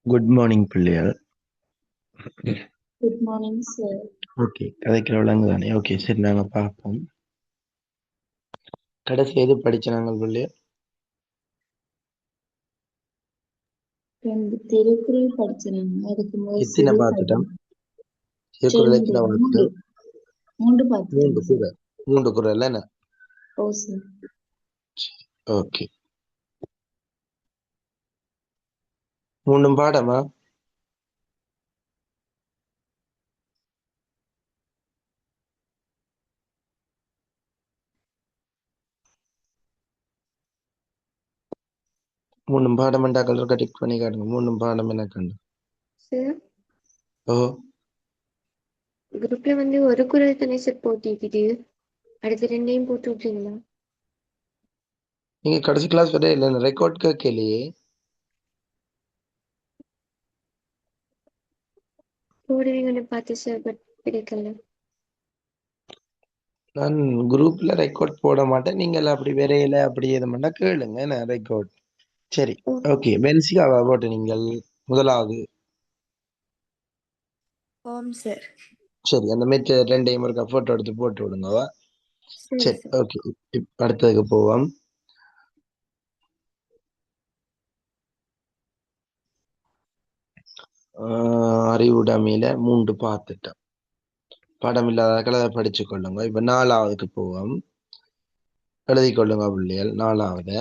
Good morning பிள்ளைகள். Good morning sir. Okay, கதைக்கிற விலங்கு தானே. ஓகே, சரி, நாங்கள் பார்ப்போம். கடைசி எது படிச்ச நாங்கள் பிள்ளைகள்? ரெண்டு திருக்குறள் படிச்சிருங்க. அதுக்கு முதல் எத்தனை சிறு பார்த்துட்டோம்? கதை. திருக்குறள் ரெண்டு எத்தனை மூன்று பார்த்துட்டோம்? மூன்று மூன்று பார்த்துட்டேங்க சார். குறள். மூன்று குறள் என்ன? ஓ சார். ஓகே, மூணும் பாடமா? மூணும் பாடம் என்றா கலர் கட்டிக் பண்ணி காட்டுங்க. மூணும் பாடம் என்ன கண்டு? சார் ஓ, குரூப்ல ஒரு குரல் தானே சார் போட்டிருக்குது, அடுத்த ரெண்டையும் போட்டு விட்டுருங்களா? நீங்க கடைசி கிளாஸ் வர இல்லை, ரெக்கார்ட் கேட்கலையே. போடுவீங்கன்னு பார்த்து சார், பட் கிடைக்கல. நான் குரூப்ல ரெக்கார்ட் போட மாட்டேன். நீங்கள் அப்படி வரையில அப்படி எது பண்ணா கேளுங்க. என்ன ரெக்கார்ட்? சரி, ஓகே. பென்சிகாவா போட்டு நீங்கள் முதலாவது. ஆம் சார். சரி, அந்த மெச்ச ரெண்டையும் ஒரு போட்டோ எடுத்து போட்டு விடுங்கவா. சரி சரி, சார். ஓகே. அடுத்ததுக்கு போவோம். அறிவுடைமையில 3 பார்த்துட்டோம். படம் இல்லாத கலதை படிச்சு கொள்ளுங்க. இப்ப 4வதுக்கு போவோம். எழுதி கொள்ளுங்க பிள்ளைகள். 4வது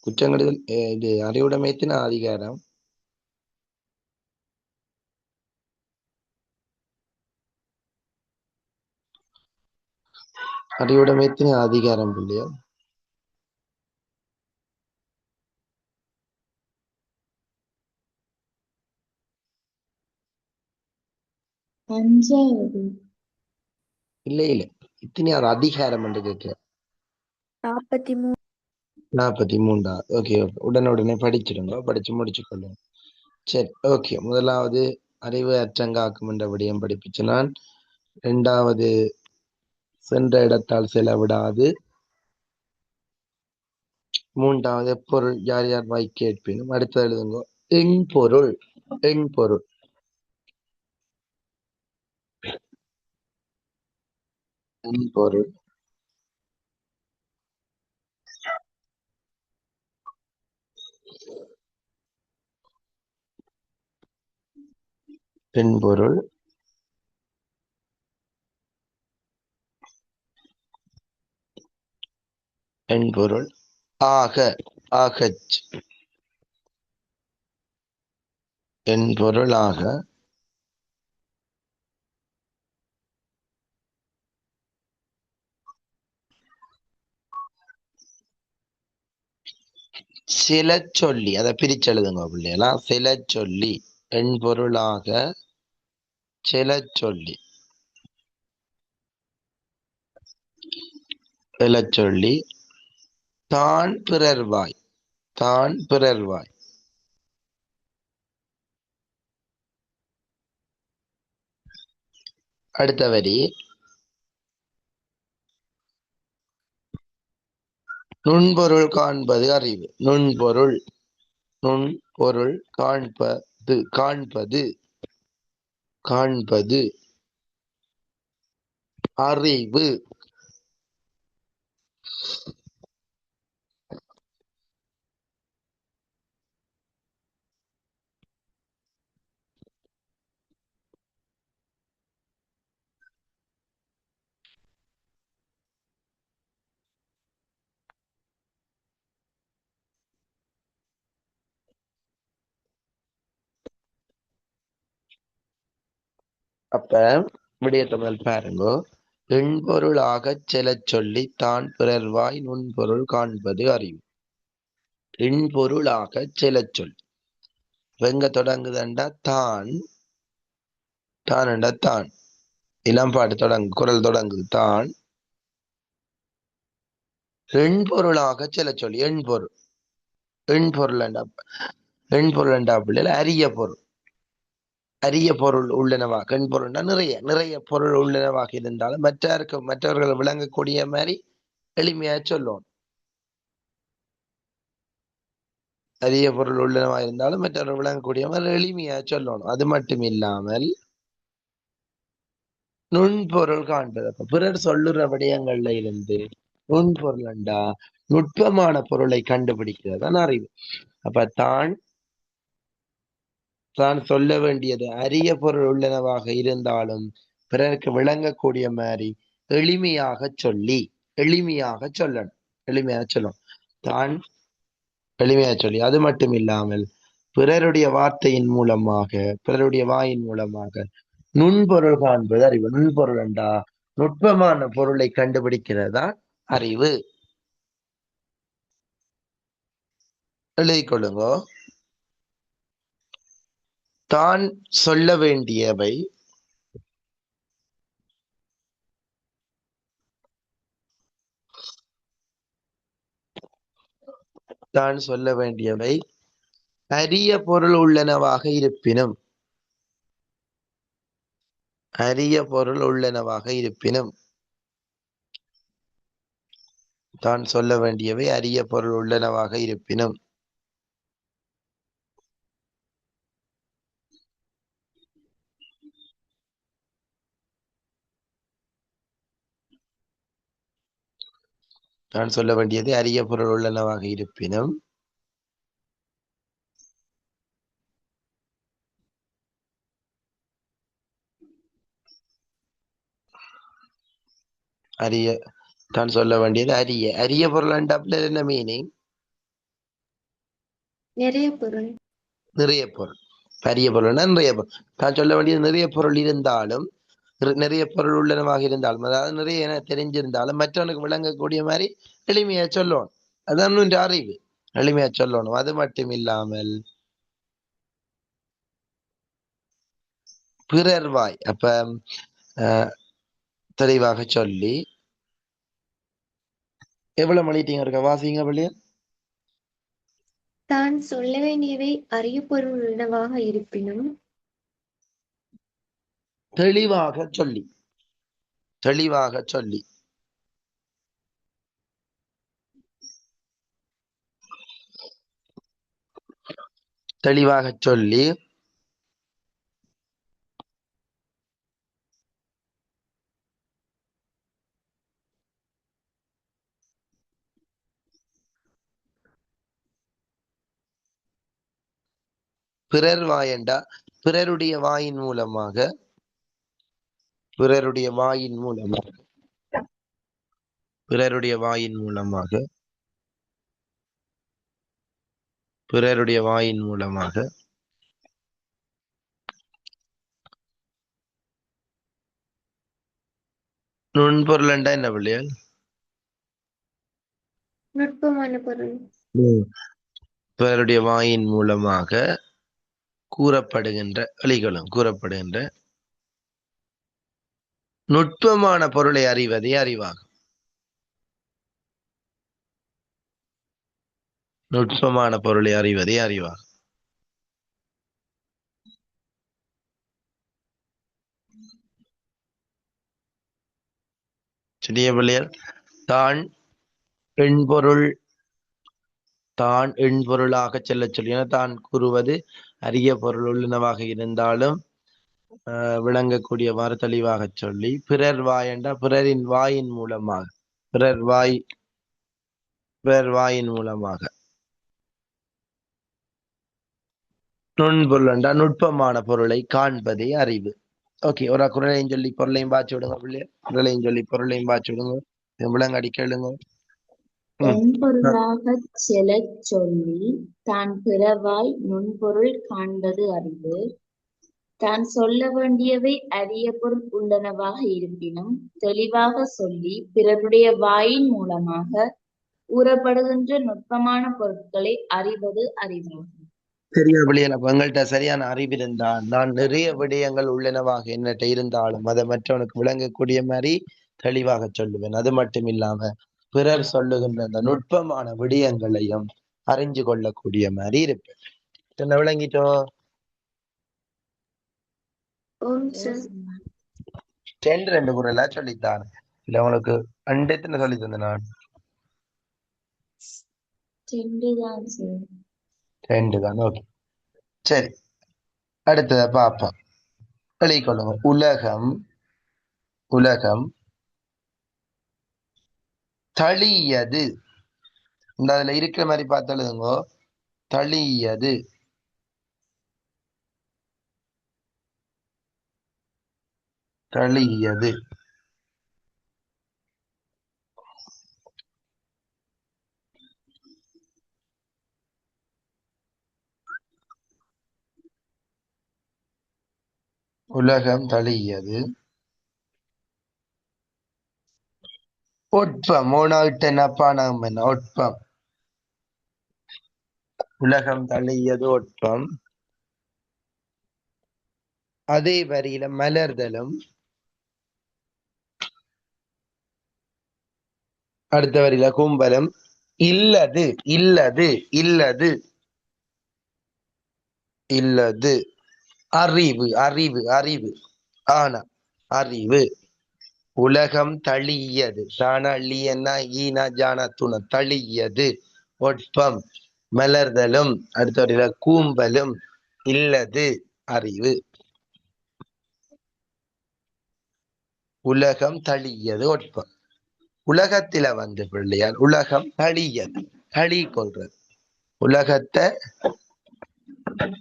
குற்றங்கடுதல். இது அறிவுடைமைத்தின அதிகாரம். அறிவுடைமைத்தின அதிகாரம் பிள்ளைகள். அஞ்சாவது. இல்ல இல்ல, இத்தனையாவது அதிகாரம் என்று கேட்கிறேன். 43. 43. ஓகே ஓகே, உடனே படிச்சிடுங்க. படிச்சு முடிச்சு கொள்ளுங்க. சரி, ஓகே. முதலாவது அறிவு அற்றங்காக்கும் என்ற விடயம் படிப்பிச்சு நான். 2வது சென்ற இடத்தால் செலவிடாது. 3வது பொருள் யார் யார் வாய் கேட்பினும். அடுத்து எழுதுங்க. எண்பொருள். எண்பொருள். எண்பொருள். எண்பொருள். எண்பொருள். ஆக. ஆகச். எண்பொருள் ஆக. சில சொல்லி. அதை பிரிச்சு எழுதுங்க பிள்ளைகளா. சில சொல்லி. எண்பொருளாக சில சொல்லி. சில சொல்லி. தான் பிறர்வாய். தான் பிறர்வாய். அடுத்த வரி. நுண்பொருள் காண்பது அறிவு. நுண்பொருள். நுண்பொருள் காண்பது. காண்பது. காண்பது அறிவு. அப்ப விடயத்தை முதல் பாருங்க. எண்பொருளாகச் சில சொல்லி தான் பிறர்வாய் நுண்பொருள் காண்பது அறிவு. எண்பொருளாகச் சில சொல். வெங்க தொடங்குதண்டா தான். தான்டா தான். இளம்பாட்டு தொடங்கு. குரல் தொடங்குது தான். எண்பொருளாக சில சொல்லி. எண்பொருள். எண்பொருள் என்றா. எண்பொருள் என்றா பிள்ளைகள் அரிய பொருள். அரிய பொருள் உள்ளனவா, கண் பொருள்னா நிறைய நிறைய பொருள் உள்ளனவாக இருந்தாலும் மற்றவர்கள் விளங்கக்கூடிய மாதிரி எளிமையா சொல்லணும். அரிய பொருள் உள்ளனவா இருந்தாலும் மற்றவர்கள் விளங்கக்கூடிய மாதிரி எளிமையா சொல்லணும். அது மட்டும் இல்லாமல் நுண்பொருள் காண்பது. அப்ப பிறர் சொல்லுற விடயங்கள்ல இருந்து நுண்பொருள் என்றா நுட்பமான பொருளை கண்டுபிடிக்கிறது தான் அறிவு. அப்ப தான் சொல்ல வேண்டியது அரிய பொருள் உள்ளனவாக இருந்தாலும் பிறருக்கு விளங்கக்கூடிய மாதிரி எளிமையாக சொல்லணும். எளிமையாக சொல்லணும். தான் எளிமையாக சொல்லி அது மட்டும் இல்லாமல் பிறருடைய வார்த்தையின் மூலமாக, பிறருடைய வாயின் மூலமாக நுண்பொருள் காண்பது அறிவு. நுண்பொருள் என்றா நுட்பமான பொருளை கண்டுபிடிக்கிறதா அறிவு. எழுதிக் கொள்ளுங்க. தான் சொல்ல வேண்டியவை அரிய பொருள் உள்ளனவாக இருப்பினும் தான் சொல்ல வேண்டியவை அரிய பொருள் உள்ளனவாக இருப்பினும் தான் சொல்ல வேண்டியது அரிய பொருள் உள்ளனவாக இருப்பினும் அரிய தான் சொல்ல வேண்டியது அரிய பொருள் என்ன மீனிங்? நிறைய பொருள். நிறைய பொருள். அரிய பொருள்னா நிறைய பொருள். தான் சொல்ல வேண்டியது நிறைய பொருள் இருந்தாலும், நிறைய பொருள் உள்ளனவாக இருந்தாலும், அதாவது நிறைய என தெரிஞ்சிருந்தாலும் மற்றவனுக்கு விளங்கக்கூடிய மாதிரி எளிமையா சொல்லணும். அதான் இந்த அறிவு. எளிமையா சொல்லணும். அது மட்டும் இல்லாமல் பிறர்வாய், அப்ப தெளிவாக சொல்லி எவ்வளவு மணிட்டீங்க இருக்க வாசிங்க பள்ளிய. தான் சொல்ல வேண்டியவை அரிய பொருள் உள்ளனவாக இருப்பினும் தெளிவாக சொல்லி பிறர் வாயண்டா பிறருடைய வாயின் மூலமாக நுண்பொருள் என்றா என்ன பிள்ளைகள்? நுட்பமான பொருள். பிறருடைய வாயின் மூலமாக கூறப்படுகின்ற நுட்பமான பொருளை அறிவதே அறிவாகும். சரியா பிள்ளைகள்? தான் எண்பொருளாக செல்ல சொல்லி, தான் கூறுவது அரிய பொருள் உள்ளனவாக இருந்தாலும் விளங்கக்கூடியவாறு தெளிவாக சொல்லி, பிறர் வாய் என்றா பிறர் வாயின் மூலமாக நுண்பொருள் என்றா நுட்பமான பொருளை காண்பதே அறிவு. ஓகே, ஒரு குரலையும் சொல்லி பொருளையும் பாய்ச்சி விடுங்க பிள்ளைய. குரலையும் சொல்லி பொருளையும் பாய்ச்சி விடுங்க. விளங்காடி கேளுங்க. என்பொருளாகச் செலச் சொல்லி தான் பிறவாய் நுண்பொருள் காண்பது அறிவு. தான் சொல்ல வேண்டியவை அரிய பொருள் உள்ளனவாக இருப்பினும் தெளிவாக சொல்லி பிறருடைய வாயின் மூலமாக கூறப்படுகின்ற நுட்பமான பொருட்களை அறிவது அறிவாகும். சரியா பிள்ளைகள்? அப்ப எங்கள்கிட்ட சரியான அறிவு இருந்தால் நான் நிறைய விடயங்கள் உள்ளனவாக என்னட்ட இருந்தாலும் அதை மற்றவனுக்கு விளங்கக்கூடிய மாதிரி தெளிவாக சொல்லுவேன். அது மட்டும் இல்லாம பிறர் சொல்லுகின்ற அந்த நுட்பமான விடயங்களையும் அறிஞ்சு கொள்ளக்கூடிய மாதிரி இருப்பேன். என்ன விளங்கிட்டோம்? ஓம் சார். ரெண்டு ரெண்டு குரலா சொல்லித்தான் இல்ல உங்களுக்கு ரெண்டு எத்தனை சொல்லி தந்தேன் நான்? ரெண்டு தான் சார். ரெண்டு தான். ஓகே சரி, அடுத்தத பார்ப்போம். எழுதிக் கொள்ளுங்க. உலகம் உலகம் தளியது. இந்த அதுல இருக்கிற மாதிரி பார்த்து எழுதுங்கோ. தளியது. தளியது. உலகம் தளியது. ஒட்பம். மூணாவிட்டு என்னப்பா நாம் என்ன ஒட்பம். உலகம் தளியது ஒட்பம். அதே வரியில மலர்தலும். அடுத்த வரியில கும்பலும். இல்லது இல்லது இல்லது இல்லது. அறிவு அறிவு அறிவு. ஆனா அறிவு. உலகம் தளியது. தானா லியன்னா ஈனா ஜானா துண தளியது ஒட்பம். மலர்தலும். அடுத்த வரியில கூம்பலும். இல்லது அறிவு. உலகம் தளியது ஒட்பம். உலகத்தில வந்து பிள்ளையார் உலகம் தளியது. தளி கொள்றது. உலகத்தை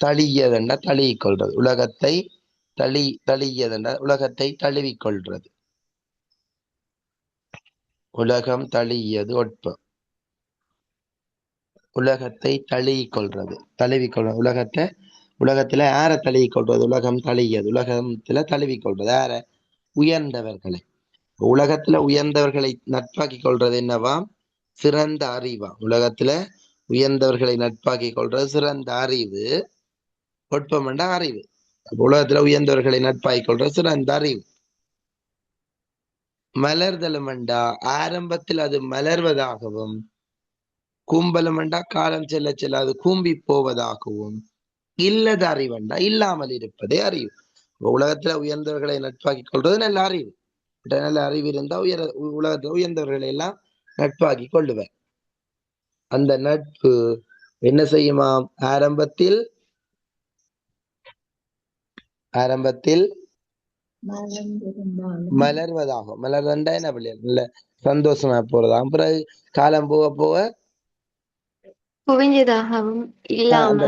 தளியதுன்னா தளி கொள்றது. உலகத்தை தளியதுன்னா உலகத்தை தழுவிக் கொள்றது. உலகம் தளியது ஒட்பம். உலகத்தை தழுவிக் கொள்றது. தழுவிக் கொள்றது. உலகத்துல யார தழுவிக் கொள்றது? உலகம் தளியது. உலகத்துல தழுவிக் கொள்றது யார? உயர்ந்தவர்களை. உலகத்துல உயர்ந்தவர்களை நட்பாக்கி கொள்றது என்னவாம்? சிறந்த அறிவா. உலகத்துல உயர்ந்தவர்களை நட்பாக்கி கொள்றது சிறந்த அறிவு. ஒட்பம்ண்டா அறிவு. உலகத்துல உயர்ந்தவர்களை நட்பாக்கி கொள்றது சிறந்த அறிவு. மலர்தலுமண்டா ஆரம்பத்தில் அது மலர்வதாகவும், கூம்பலுமண்டா காலம் செல்ல செல்ல அது கூம்பி போவதாகவும், இல்லது அறிவண்டா இல்லாமல் இருப்பதே அறிவு. உலகத்துல உயர்ந்தவர்களை நட்பாக்கி கொள்றது நல்ல அறிவு. நல்ல அறிவு இருந்தா உலகத்துல உயர்ந்தவர்களை எல்லாம் நட்பாக்கி கொள்ளுவேன். அந்த நட்பு என்ன செய்யுமாம்? ஆரம்பத்தில் மலர்வதாகும். மலர்வண்டா என்ன பிள்ளைகள் நல்ல சந்தோஷமா போறதாகும். பிறகு காலம் போக போக குவிஞ்சதாகவும் இல்லாம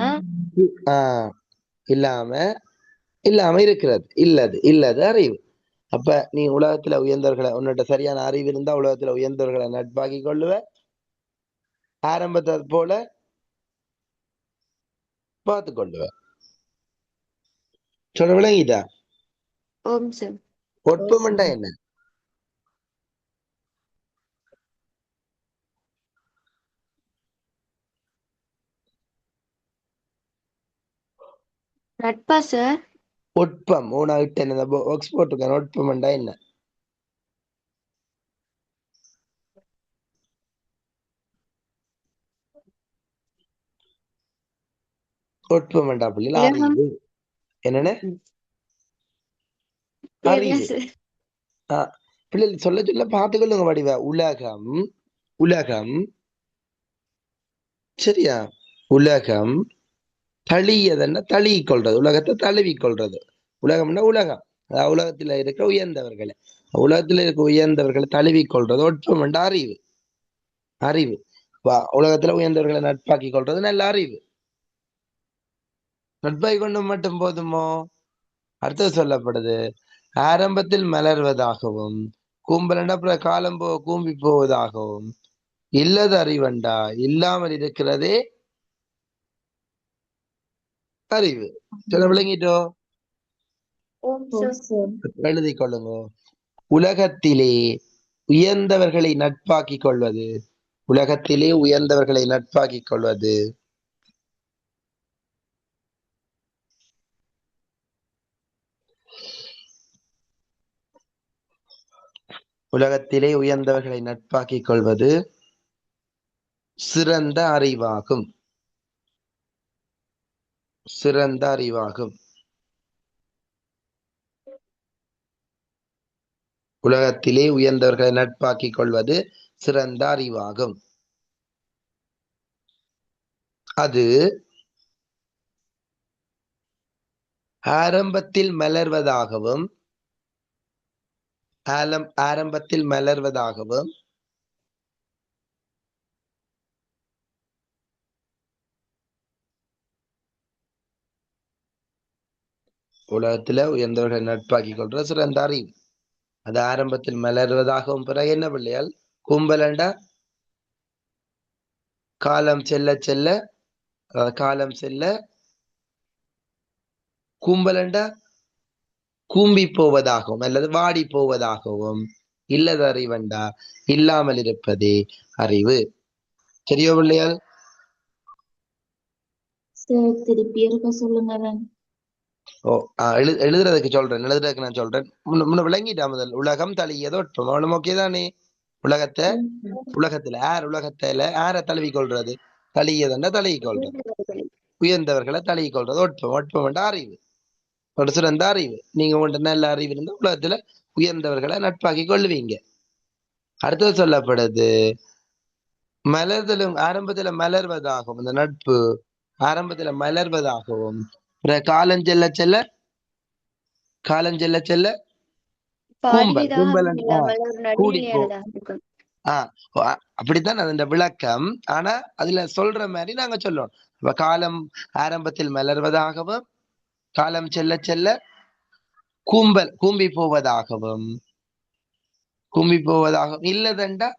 இல்லாம இல்லாம இருக்கிறது. இல்லது இல்லது அறிவு. அப்ப நீ உலகத்துல உயர்ந்தவர்களை உன்னிட்ட சரியான அறிவு இருந்தா உலகத்துல உயர்ந்தவர்களை நட்பாக்கி கொள்ளுவ. ஆரம்பத்தை போல பார்த்து கொள்ளுவ. சொல்ல விளங்கிட்டா? ஓம் சார். ஒட்பமண்டா என்ன? நட்பா சார்? ஒட்பம். ஊனாகிட்ட என்ன பாக்ஸ் போட்டிருக்கேன். ஒட்பமண்டா என்ன? ஒட்பமண்டா பிள்ளைகள் உலகம் அறிவு. என்னன்னு? அறிவு. சார். பிள்ளைகள் சொல்ல சொல்ல பார்த்துக்கொள்ளுங்க வடிவ. உலகம் உலகம் சரியா? உலகம் தளியதுன்னா தழுவி கொள்றது. உலகத்தை தழுவி கொள்றது. உலகம்னா உலகம். அதாவது உலகத்துல இருக்க உயர்ந்தவர்களை உலகத்துல இருக்க உயர்ந்தவர்களை தழுவி கொள்றது ஒட்பமண்டா அறிவு. அறிவு. உலகத்துல உயர்ந்தவர்களை நட்பாக்கி கொள்றது நல்ல அறிவு. நட்பாக்கி கொண்டு மட்டும் போதுமோ? அடுத்தது சொல்லப்படுது. ஆரம்பத்தில் மலர்வதாகவும், கூம்பலண்டா அப்புறம் காலம் கூம்பி போவதாகவும், இல்லது அறிவண்டா இல்லாமல் இருக்கிறதே அறிவு. சொல்ல விளங்கிட்டோ? ஓம் சார். எழுதி கொள்ளுங்க. உலகத்திலே உயர்ந்தவர்களை நட்பாக்கி கொள்வது. உலகத்திலே உயர்ந்தவர்களை நட்பாக்கி கொள்வது உலகத்திலே உயர்ந்தவர்களை நட்பாக்கிக் கொள்வது சிறந்த அறிவாகும். சிறந்த அறிவாகும். உலகத்திலே உயர்ந்தவர்களை நட்பாக்கிக் கொள்வது சிறந்த அறிவாகும். அது ஆரம்பத்தில் மலர்வதாகவும் ஆரம்பத்தில் மலர்வதாகவும் உலகத்துல உயர்ந்தவர்களை நட்பாக்கிக் கொள்றது சிறந்த அறிவு. அது ஆரம்பத்தில் மலர்வதாகவும் பிறகு என்ன பிள்ளையால் கும்பலண்டா காலம் செல்ல செல்ல காலம் செல்ல கும்பலண்டா கூம்பி போவதாகவும் அல்லது வாடி போவதாகவும் இல்லது அறிவண்டா இல்லாமல் இருப்பதே அறிவு. சரியோ பிள்ளையால்? சார் திருப்பி இருக்க சொல்லுங்க மேம். ஓ எழுதுறதுக்கு சொல்றேன், எழுதுறதுக்கு நான் சொல்றேன். முன்ன விளங்கிட்டா முதல் உலகம் தழியதோட்பம் ஓகே தானே? உலகத்தை உலகத்துல உலகத்துல தழுவி கொள்றது தழியதண்டா தழுவி கொள்றது, உயர்ந்தவர்களை தழுவி கொள்றது ஒட்பம். ஒட்பம் என்ற அறிவு, ஒரு சிறந்த அறிவு. நீங்க உங்கள்ட்ட நல்ல அறிவு இருந்தா உலகத்துல உயர்ந்தவர்களை நட்பாக்கி கொள்ளுவீங்க. அடுத்தது சொல்லப்படுது மலர்தலும் ஆரம்பத்துல மலர்வதாகவும், இந்த நட்பு ஆரம்பத்துல மலர்வதாகவும் காலஞ்செல்ல செல்ல காலஞ்செல்ல செல்ல கூம்பல் கூம்பல் கூடி போ. அப்படித்தான் அந்த விளக்கம். ஆனா அதுல சொல்ற மாதிரி நாங்க சொல்லணும். இப்ப காலம் ஆரம்பத்தில் மலர்வதாகவும் காலம் செல்ல செல்ல கூம்பி போவதாகவும் இல்லதண்டா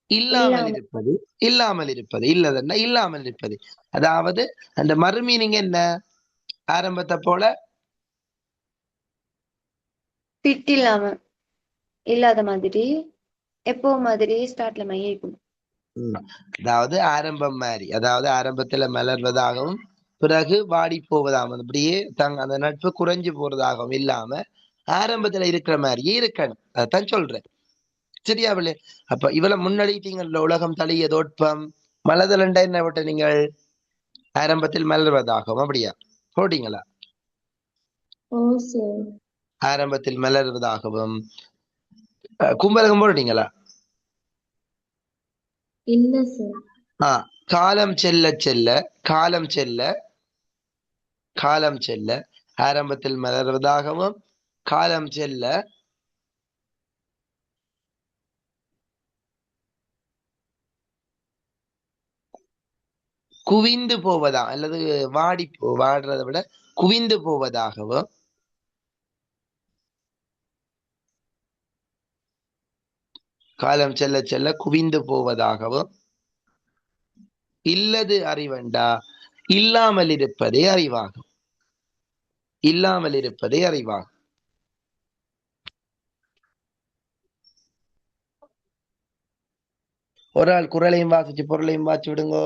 இல்லாமல் இருப்பது, இல்லாமல் இருப்பது, இல்லதண்டா இல்லாமல் இருப்பது. அதாவது அந்த மறுமீனிங் என்ன? ஆரம்பத்தை போல ஃபிட் இல்லாம இல்லாத மாதிரி, எப்போ மாதிரி ஸ்டார்ட்ல மையிருக்கும். அதாவது ஆரம்பம் மாதிரி, அதாவது ஆரம்பத்துல மலர்வதாகவும் பிறகு வாடி போவதாகவும், அப்படியே அந்த நட்பு குறைஞ்சு போறதாகவும் இல்லாம ஆரம்பத்துல இருக்கிற மாதிரியே இருக்கணும். அதான் சொல்றேன். சரியா பிள்ளை? அப்ப இவ்வளவு முன்னடிட்டீங்கல்ல, உலகம் தழிய தோட்பம் மலதலண்டா என்ன விட்ட நீங்கள் ஆரம்பத்தில் மலர்வதாகவும் அப்படியா போட்டீங்களா? ஓ சார். ஆரம்பத்தில் மலர்வதாகவும் கும்பலகம் போட்டீங்களா? இல்ல சார். காலம் செல்ல செல்ல காலம் செல்ல காலம் செல்ல ஆரம்பத்தில் மலர்வதாகவும் காலம் செல்ல குவிந்து போவதா அல்லது வாடுறதை விட குவிந்து போவதாகவும் காலம் செல்ல செல்ல குவிந்து போவதாகவும் இல்லது அறிவண்டா இல்லாமல் இருப்பதே அறிவாகும். இல்லாமல் இருப்பதே அறிவாகும். ஒரு ஆள் குரலையும் வாசிச்சு பொருளையும் வாசி விடுங்கோ.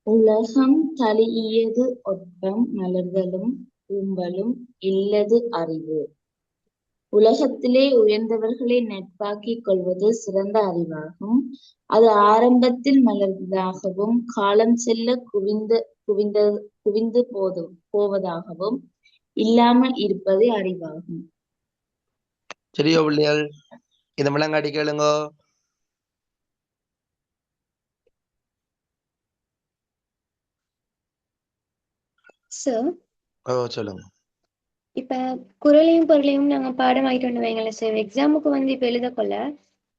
உலகம் தழியது ஒட்பம் மலர்தலும் கூம்பலும் இல்லது அறிவு. உலகத்திலே உயர்ந்தவர்களை நட்பாக்கிக் கொள்வது சிறந்த அறிவாகும். அது ஆரம்பத்தில் மலர்வதாகவும் காலம் செல்ல குவிந்து போவதாகவும் இல்லாமல் இருப்பதே அறிவாகும். சரியோ பிள்ளைகள்? இதை முழங்காட்டி கேளுங்கோ. சொல்லுங்க. இப்ப குரலையும் பொருளையும் நாங்க பாடம் ஆயிட்டு வந்து வைங்களேன் சார். எக்ஸாமுக்கு வந்து இப்ப எழுத கொள்ள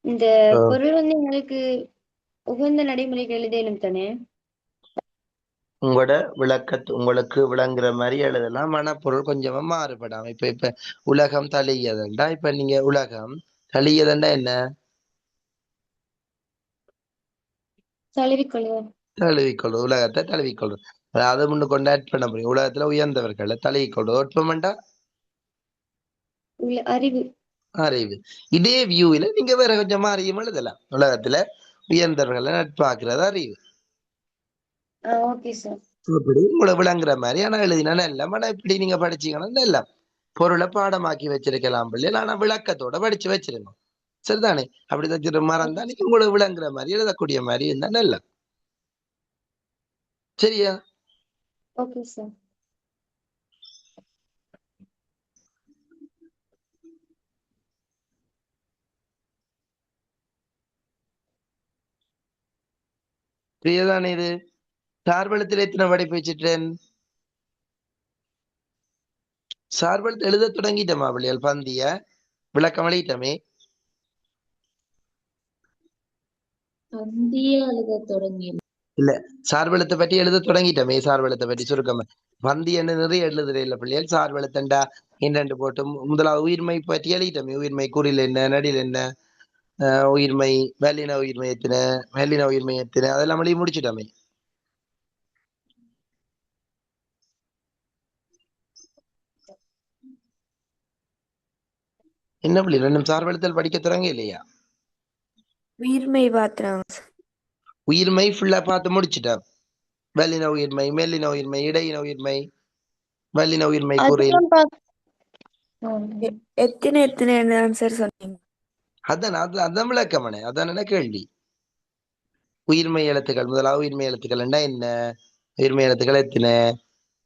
இந்த பொருள் வந்து எங்களுக்கு உகந்த நடைமுறைக்கு எழுதலும் தானே? உங்களுக்கு விளங்குற மாதிரி எழுதலாம். ஆனா பொருள் கொஞ்சமா மாறுபடாம இப்ப உலகம் தழியதண்டா, இப்ப நீங்க உலகம் தழியதண்டா என்ன? தழுவிக்கொள்வது, உலகத்தை தழுவிக்கொள்வது. அதை முன்னு கொண்டாட் பண்ண முடியும். உலகத்துல உயர்ந்தவர்களை தழுவிக்கொள்வது ஒட்பமெண்டா அறிவு. அறிவு. இதே வியூல நீங்க வேற கொஞ்சம் மாறியும் எழுதலாம். உலகத்துல உயர்ந்தவர்களை நட்பாக்குறது அறிவு. Okay sir. இப்படி உங்களை விளங்குற மாதிரி ஆனா எழுதினா எல்லாம். ஆனா இப்படி நீங்க படிச்சீங்கன்னா எல்லாம் பொருளை பாடமாக்கி வச்சிருக்கலாம் பிள்ளைகள். ஆனா விளக்கத்தோட படிச்சு வச்சிருங்க. சரிதானே? அப்படி வச்சிருக்க மறந்தா நீங்க உங்களுக்கு விளங்குற மாதிரி எழுதக்கூடிய மாதிரி இருந்தா நல்லா. சரியா? Okay sir. புரியுதானே இது? சார்பெழுத்தில் எத்தனை படைப்பு வச்சுட்டேன்? சார்பெழுத்து எழுத தொடங்கிட்டோமா பிள்ளைகள்? பந்திய விளக்கம் அளிட்டமே. பந்திய எழுத தொடங்கி இல்ல, சார்பெழுத்தை பற்றி எழுத தொடங்கிட்டோமே. சார்பெழுத்தை பற்றி சுருக்கமா பந்தி என்ன நிறைய எழுதுற இல்ல பிள்ளைகள். சார்பெழுத்தண்டா என்னென்று போட்டு முதலாவது உயிர்மை பற்றி எழுதிட்டோமே. உயிர்மை குறில் என்ன, நடில் என்ன, உயிர்மை, வல்லின உயிர்மை எத்தனை, வல்லின உயிர்மை எத்தனை, அதெல்லாம் எழுதி முடிச்சுட்டோமே. என்ன பிள்ளை ரெண்டும் சார்பெழுத்தல் படிக்க தொடங்க இல்லையா? உயிர்மை பாத்திரம். உயிர்மை ஃபுல்லா பார்த்து முடிச்சுட்டேன். வல்லின உயிர்மை, மெல்லின உயிர்மை, இடையின உயிர்மை, வல்லின உயிர்மை குறில். எத்தனை எத்தனை ஆன்சர் சொன்னீங்க? அதான் அதான் விளக்கமனே. அதான் என்ன கேள்வி. உயிர்மை எழுத்துக்கள் முதலாவது உயிர்மை எழுத்துக்கள் என்ன, உயிர்மை எழுத்துக்கள் எத்தனை,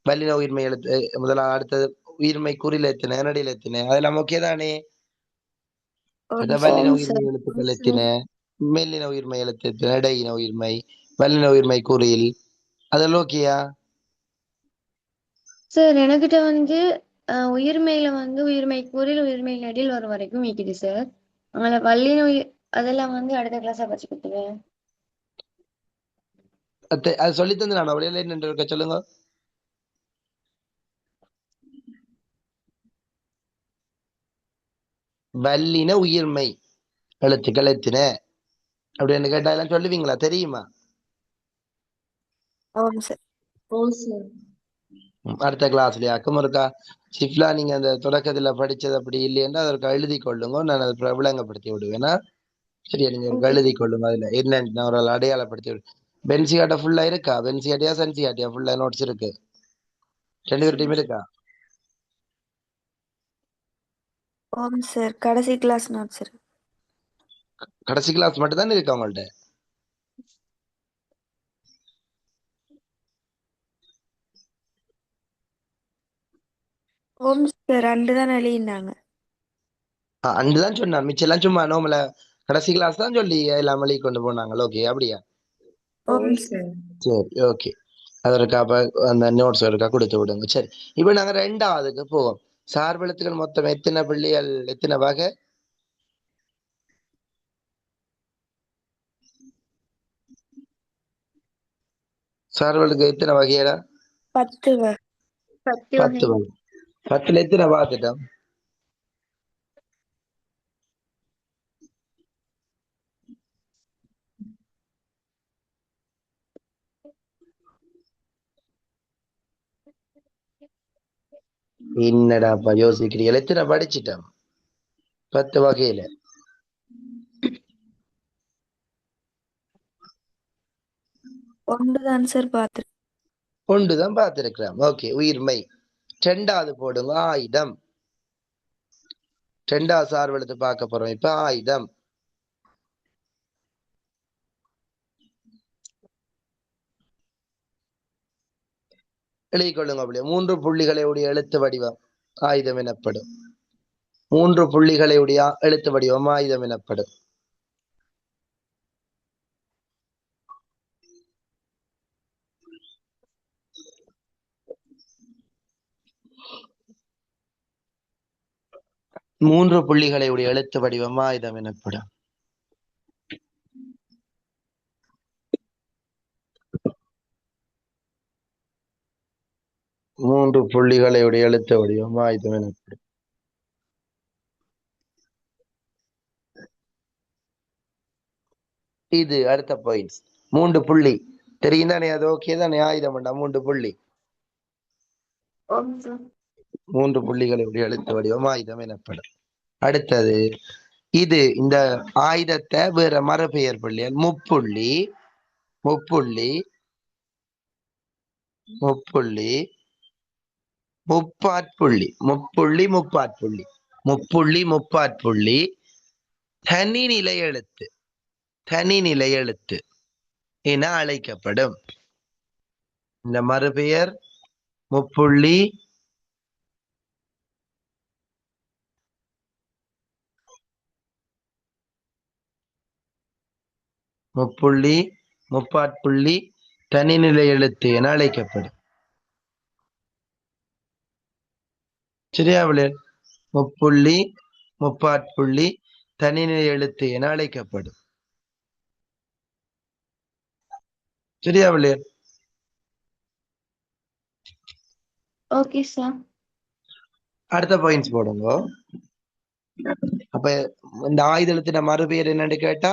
வல்லின உயிர்மை எழுத்து முதலாவது, அடுத்தது உயிர்மை குறில் எத்தனை, நடில் எத்தனை, அதெல்லாம் ஓகே தானே? அத வல்லின உயிர்மை எழுத்துக்கள் எத்தனை, மெல்லின உயிர்மை எழுத்து எத்தனை, இடையின உயிர்மை, வல்லின உயிர்மை குறில், அதெல்லாம் ஓகேயா? சார் எனக்கிட்ட வந்து உயிர்மையில வந்து உயிர்மை கூறில் உயிர்மை நடில் வரும் வரைக்கும் மீக்குது சார். அதனால வல்லின அதெல்லாம் வந்து அடுத்த கிளாஸா படிச்சு கொடுத்துருவேன். அது சொல்லி தந்து நான் அப்படியே நின்று இருக்க சொல்லுங்க. வல்லின உயிர்மை எழுத்துக்கள் எத்தனை அப்படின்னு கேட்டா எல்லாம் சொல்லுவீங்களா? தெரியுமா? ஆமாம் சார். ஓ சார். அடுத்த கிளாஸ்லயா அக்கம் இருக்கா? ஷிஃப்லா நீங்க அந்த தொடக்கத்துல படிச்சது அப்படி இல்லையா அதற்கு எழுதி கொள்ளுங்க. நான் அதை விளங்கப்படுத்தி விடுவேன்னா சரியா? நீங்க ஒரு எழுதி கொள்ளுங்க. அதுல என்னன்னு ஒரு அடையாளப்படுத்தி விடு. பென்சியாட்டா ஃபுல்லா இருக்கா? பென்சியாட்டியா சென்சியாட்டியா ஃபுல்லா நோட்ஸ் இருக்கு? ரெண்டு பேர்ட்டையும் இருக்கா? ஆமாம் சார். கடைசி கிளாஸ் நோட்ஸ் சார். கடைசி கிளாஸ் மட்டும் தான் இருக்கு அவங்கள்ட்ட. ஓம் சார் 2 தான் எழுதினாங்க. அண்டுதான் சொன்னான். மிச்சம் எல்லாம் சும்மா நோமல கடைசி கிளாஸ் தான் சொல்லி எல்லாம் வழி கொண்டு போனாங்க. ஓகே அப்படியா? ஓ ஓம் சார். சரி, ஓகே. அதற்கு அப்ப அந்த நோட்ஸ் இருக்கா கொடுத்து விடுங்க. சரி, இப்ப நாங்க ரெண்டாவதுக்கு போவோம். சார்பெழுத்துக்கள் மொத்தம் எத்தனை பிள்ளைகள், எத்தனை வகை? சார்பெழுத்துக்கு எத்தனை வகையடா? 10 10 10 வகை. 10ல எத்தனை பார்த்துட்டோம்? என்னடாப்பா யோசிக்கிறீர்கள்? எத்தனை படிச்சிட்டோம் 10 வகையில? ஒன்று தான் சார் பார்த்து. ஒன்றுதான் பார்த்திருக்கிறோம். ஓகே, உயிர்மை. ரெண்டாவது போடுங்க, ஆயுதம். ரெண்டாவது சார்பெழுத்து பார்க்க போறோம் இப்ப. ஆயுதம். எழுதிக் கொள்ளுங்க அப்படியே. 3 புள்ளிகளை உடைய எழுத்து வடிவம் ஆயுதம் எனப்படும். 3 புள்ளிகளை உடைய எழுத்து வடிவம் ஆயுதம் எனப்படும். மூன்று புள்ளிகளை உடைய எழுத்து வடிவம் ஆயுதம் எனப்படும். மூன்று புள்ளிகளை உடைய எழுத்து வடிவம் ஆயுதம் எனப்படும். இது அடுத்த பாயிண்ட்ஸ். 3 புள்ளி தெரியும் தானே? அது ஓகே தானே? ஆயுதம் வேண்டா 3 புள்ளி. ஓம் சார். 3 புள்ளிகளை உடைய எழுத்து வடிவம் ஆயுதம் எனப்படும். அடுத்தது இது இந்த ஆயுதத்தை வேற மறுபெயர் பிள்ளைகள் முப்புள்ளி, முப்புள்ளி, முப்புள்ளி, முப்பாற்புள்ளி, முப்புள்ளி, முப்பாற்புள்ளி, முப்புள்ளி, முப்பாற்புள்ளி, தனி நிலை எழுத்து, தனி நிலை எழுத்து என அழைக்கப்படும். இந்த மறுபெயர் முப்புள்ளி, முப்புள்ளி, முப்பாட்புள்ளி தனிநிலை எழுத்து என அழைக்கப்படும். சரியா பிள்ளைகள்? முப்புள்ளி முப்பாட்புள்ளி தனிநிலை எழுத்து என அழைக்கப்படும். சரியா பிள்ளைகள்? Okay sir. அடுத்த பாயிண்ட்ஸ் போடுங்க. அப்ப இந்த ஆயுத எழுத்தின மறுபெயர் என்னன்னு கேட்டா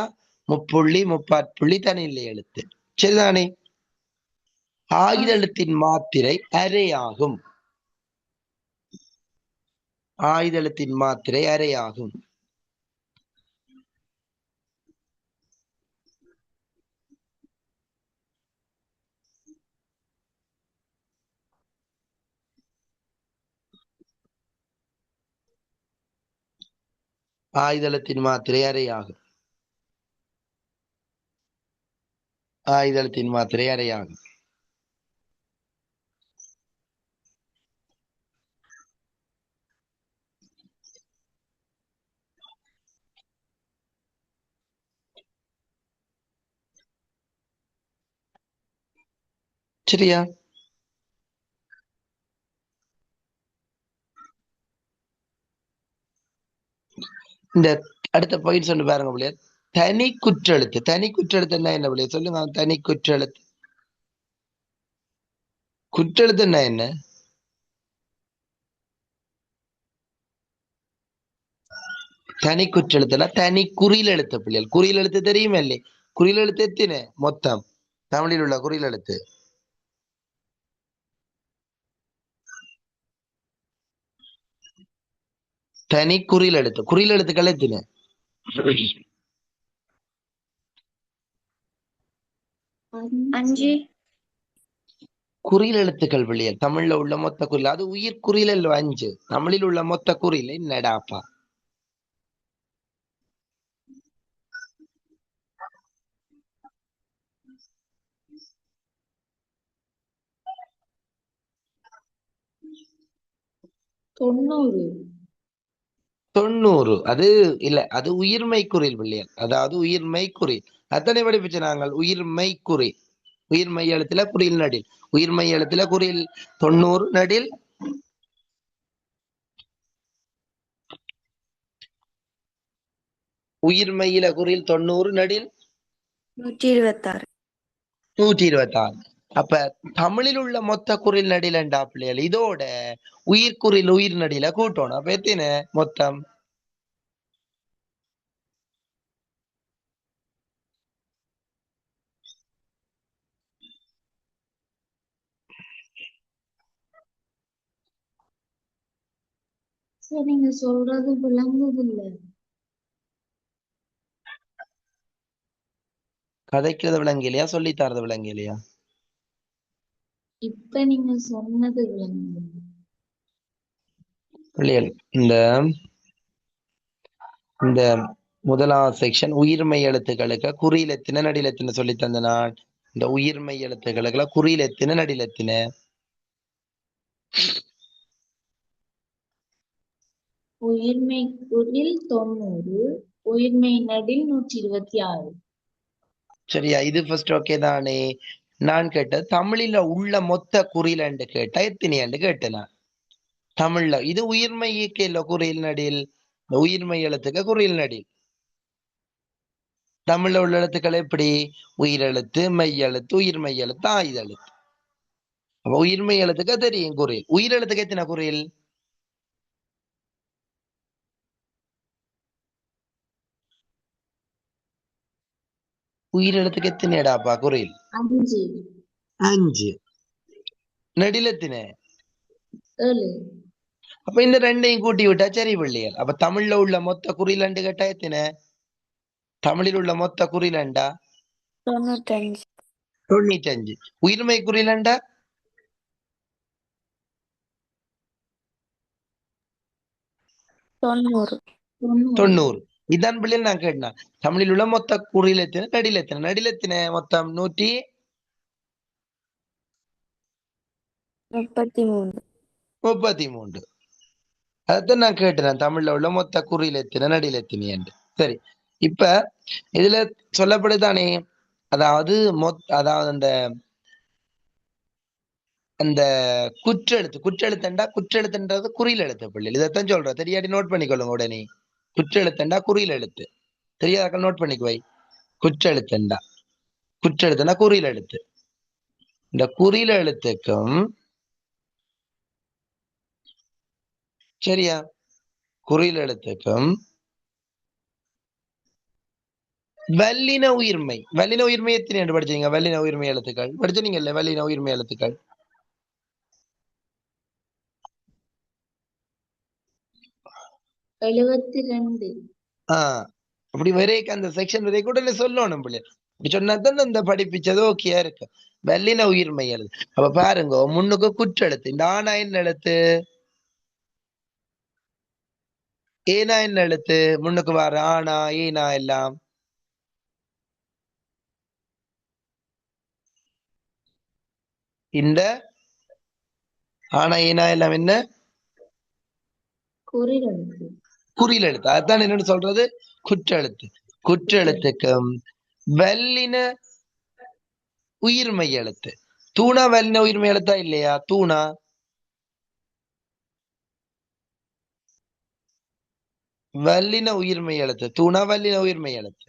முப்புள்ளி முப்பாட்புள்ளி தனிநிலை எழுத்து. சரிதானே? ஆயுத எழுத்தின் மாத்திரை அரையாகும். ஆயுத எழுத்தின் மாத்திரை அரையாகும். ஆயுத எழுத்தின் மாத்திரை அரையாகும். ஆயுத எழுத்தின் மாத்திரை அரையாகும். சரியா? இந்த அடுத்த பாயிண்ட்ஸ் ஒன்று பாருங்க பிள்ளையர். தனி குற்றெழுத்து. தனி குற்றெழுத்து என்ன பிள்ளையர் சொல்லுங்க. தனி குற்றெழுத்து. குற்றெழுத்து என்ன? தனி குற்றெழுத்துல தனி குறியில் எழுத்து பிள்ளைகள். குறியில் எழுத்து தெரியுமா இல்லை? குறியில் எழுத்து எத்தின மொத்தம் தமிழில் உள்ள குறியில் எழுத்து? தனி குறியில் எழுத்து. குறியில் எழுத்துக்கள் எத்தின? அஞ்சு. குறியில் எழுத்துக்கள் பிள்ளைகள் தமிழ்ல உள்ள மொத்த குறியில். அது உயிர் குறியில் அல்ல 5. தமிழில் உள்ள மொத்த குறியில் என்னடாப்பா? தொண்ணூறு. 90. அது இல்ல, அது உயிர்மை குறில் பிள்ளைகள். அதாவது உயிர்மை குறில். அத்தனை படிப்பிச்சு நாங்கள் உயிர்மை குறில். உயிர்மை எழுத்துல குறில் நடில். உயிர்மை எழுத்துல குறில் 90 நடில். உயிர்மையில குறில் 90 நடில் 126. 126. அப்ப தமிழில் உள்ள மொத்த குறில் நடிலண்டா பிள்ளைகள். இதோட உயிர்குறில் உயிர் நடில கூட்டணும். அப்ப எத்தனை மொத்தம்? சார் நீங்க சொல்றது விளங்குது இல்ல. கதைக்கிறது விளங்கலையா? சொல்லித்தரது விளங்கலையா? இப்ப நீங்க சொன்னது விளங்குது. பிள்ளைகள் இந்த இந்த முதலாவது செக்ஷன் உயிர்மை எழுத்துக்களுக்கு குறியில் எத்தின நடில் எத்தின சொல்லி தந்த நான். இந்த உயிர்மை எழுத்துக்களுக்கு குறியில் எத்தின நடில் எத்தின? உயிர்மை குறில் 90, உயிர்மை நடில் 126. சரியா? இது ஃபர்ஸ்ட் ஓகே தானே? நான் கேட்டது தமிழில உள்ள மொத்த குறியில் என்று கேட்டா எத்தனை என்று கேட்டேன் நான். தமிழ்ல இது உயிர்மை இயற்கையில குறியில் நடில். இந்த உயிர்மை எழுத்துக்க குறியில் நடில். தமிழ்ல உள்ள எழுத்துக்கள் எப்படி? உயிரெழுத்து, மெய் எழுத்து, உயிர்மை எழுத்து, ஆயுத எழுத்து. அப்ப உயிர்மை எழுத்துக்க தெரியும் குறில். உயிரெழுத்துக்கு எத்தனை குறில்? உயிரெழுத்துக்கு எத்தனைடாப்பா குறில்? 5. 5. நடில் எத்தனை? 7. அப்ப இந்த ரெண்டையும் கூட்டி விட்டா சரி பிள்ளைகள். அப்ப தமிழ்ல உள்ள மொத்த குறில் ரெண்டு கேட்டா எத்தனை? தமிழில் உள்ள மொத்த குறில் ரெண்டா? 95. 95. உயிர்மை குறில் ரெண்டா? 90. 90. இதான் பிள்ளைகள் நான் கேட்டேன். தமிழில் உள்ள மொத்த குறில் எத்தனை? நடில் எத்தனை? நடில் எத்தனை மொத்தம்? 133. அதான் நான் கேட்டேன். தமிழ்ல உள்ள மொத்த குறில் எத்தனை? நடில் எத்தனை என்று. சரி. இப்ப இதுல சொல்லப்படுதானே அதாவது அதாவது அந்த அந்த குற்றெழுத்துன்றது குறியில் எழுத்து பிள்ளைகள் இதைத்தான் சொல்றேன். தெரியாட்டி நோட் பண்ணிக்கொள்ளுங்க உடனே. குற்றெழுத்துண்டா குறியில் எழுத்து. தெரியாத நோட் பண்ணிக்குவை. குற்றெழுத்துண்டா குறியில் எழுத்து. இந்த குறியில் எழுத்துக்கும் சரியா குறியில் எழுத்துக்கும் வல்லின உயிர்மை எத்தனை என்று படிச்சீங்க? வல்லின உயிர்மை எழுத்துக்கள் படிச்சீங்கல்ல? வல்லின உயிர்மை எழுத்துக்கள் 72. அப்படி வரைக்கும் அந்த செக்ஷன் வரைக்கும் உடனே சொல்லணும் பிள்ளை. அப்படி சொன்னாதான் இந்த படிப்பிச்சது ஓகேயா இருக்கு. வல்லின உயிர்மை எழுத்து. அப்ப பாருங்க, முன்னுக்கு குற்றெழுத்து. இந்த ஆனா என்ன எழுத்து? ஏனா என்ன எழுத்து? முன்னுக்கு வர ஆனா ஏனா எல்லாம் இந்த ஆனா ஏனா எல்லாம் என்ன? குறில் எழுத்து. குறியில் எழுத்து. அதுதான் என்னன்னு சொல்றது? குற்றெழுத்து. குற்றெழுத்துக்கும் வல்லின உயிர்மை எழுத்து. தூணா வல்லின உயிர்மை எழுத்தா இல்லையா? தூணா வல்லின உயிர்மை எழுத்து. தூணா வல்லின உயிர்மை எழுத்து.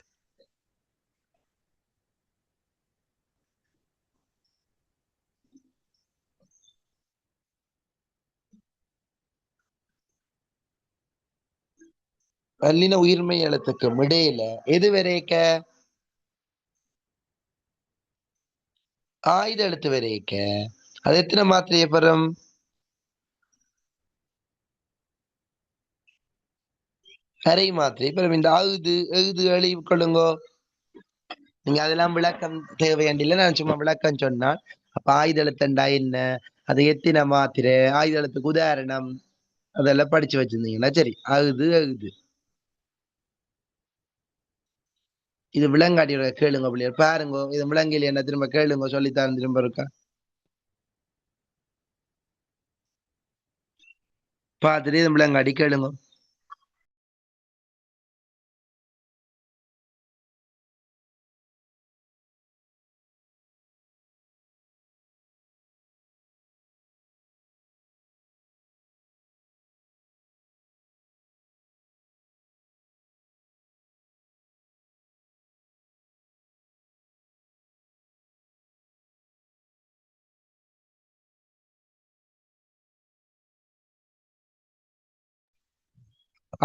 வல்லின உயிர்மை எழுத்துக்கு இடையில எது வரைக்க? ஆயுத எழுத்து வரைக்க. அது எத்தனை மாத்திரையை பெறும்? அரை மாத்திரை பெறும். இந்த அகுது எகுது எழுதி கொள்ளுங்கோ. நீங்க அதெல்லாம் விளக்கம் தேவையாண்டில்லை, நான் சும்மா விளக்கம் சொன்னால். அப்ப ஆயுத எழுத்துண்டா என்ன, அது எத்தனை மாத்திரை, ஆயுத எழுத்துக்கு உதாரணம் அதெல்லாம் படிச்சு வச்சிருந்தீங்கன்னா சரி. அகுது அகுது இது விலங்காட்டியோட கேளுங்க பிள்ளையர். பாருங்க, இது விலங்கில் என்ன திரும்ப கேளுங்க, சொல்லித்தான் திரும்ப இருக்கா பார்த்துட்டு இது விலங்காட்டி கேளுங்க.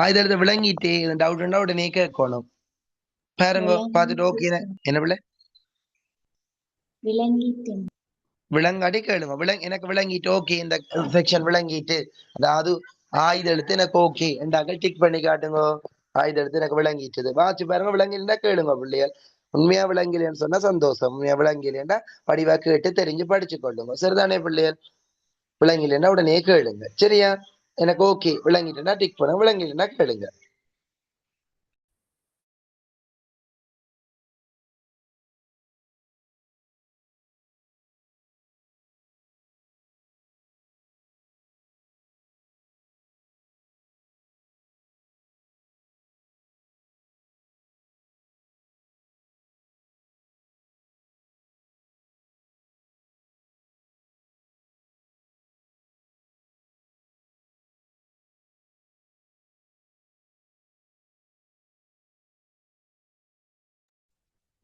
ஆயுத எழுத விளங்கிட்டு டவுட் உடனே கேட்கணும். பாருங்க பார்த்துட்டு ஓகே என்ன பிள்ளை விளங்கிட்டேன். விலங்காட்டி கேளுங்க. எனக்கு விளங்கிட்டு ஓகே, இந்த செக்ஷன் விளங்கிட்டு, அதாவது ஆயுத எழுத்து எனக்கு ஓகே என்றாக்க டிக் பண்ணி காட்டுங்க. ஆயுத எழுத்து எனக்கு விளங்கிட்டது வாச்சு பாருங்க. விளங்கினா கேளுங்க பிள்ளைகள். உண்மையா விளங்கிலேன்னு சொன்னா சந்தோஷம். உண்மையா விளங்கிலேன்னா படிவா கேட்டு தெரிஞ்சு படிச்சு கொள்ளுங்க. சரிதானே பிள்ளைகள்? விளங்கிலேன்னா உடனே கேளுங்க. சரியா? எனக்கு ஓகே விளங்கிட்டேன்னா டிக் பண்ணுங்க, விளங்கிலேன்னா கேளுங்க.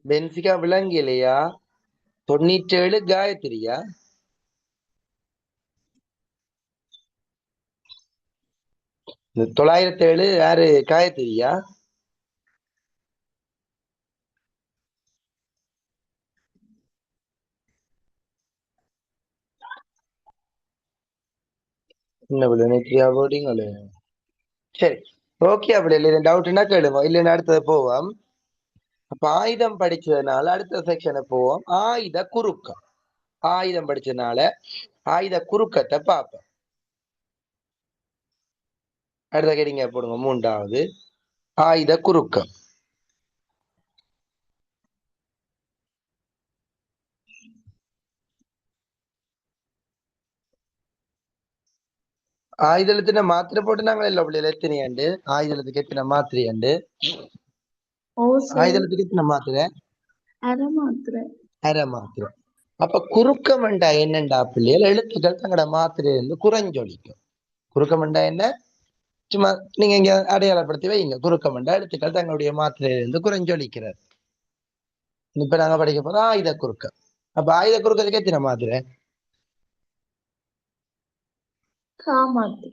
பென்சிகா விளங்கிலையா? 97 காயத்ரியா? 907 யாரு? காயத்ரியா? என்ன பிள்ளை நேற்றையா போட்டீங்களே? சரி ஓகே. அப்படி இல்லை டவுட்னா கேளுங்க, இல்லைன்னா அடுத்தது போவோம். அப்ப ஆயுதம் படிச்சதுனால அடுத்த செக்ஷனை போவோம். ஆயுத குறுக்கம். ஆயுதம் படிச்சதுனால ஆயுத குறுக்கத்தை பார்ப்போம். அடுத்த கேட்டீங்க போடுங்க. 3வது ஆயுத குறுக்கம். ஆயுத எழுத்துல மாத்திரை போட்டு நாங்கள் இல்லை பிள்ளைகள். எத்தனை ஆண்டு ஆயுத எழுத்துக்கு எத்தனை மாத்திரை ஆண்டு? ஓ ஆயுத சார், எழுத்துக்கு எத்தனை மாத்திரை? அரை மாத்திரை. அரை மாத்திரை. அப்ப குறுக்கமண்டா என்னண்டா பிள்ளைகள் எழுத்துக்கள் தங்களோட மாத்திரையிலிருந்து குறைஞ்சொலிக்கும். குறுக்கமண்டா என்ன? சும்மா நீங்க இங்க அடையாளப்படுத்தி வைங்க. குறுக்கமண்டா எழுத்துக்கள் தங்களுடைய மாத்திரையிலிருந்து குறைஞ்சொலிக்கிறது. இப்ப நாங்க படிக்க போறோம் ஆயுத குறுக்கம். அப்ப ஆயுத குறுக்கத்துக்கு எத்தனை மாத்திரை? கா மாத்திரை.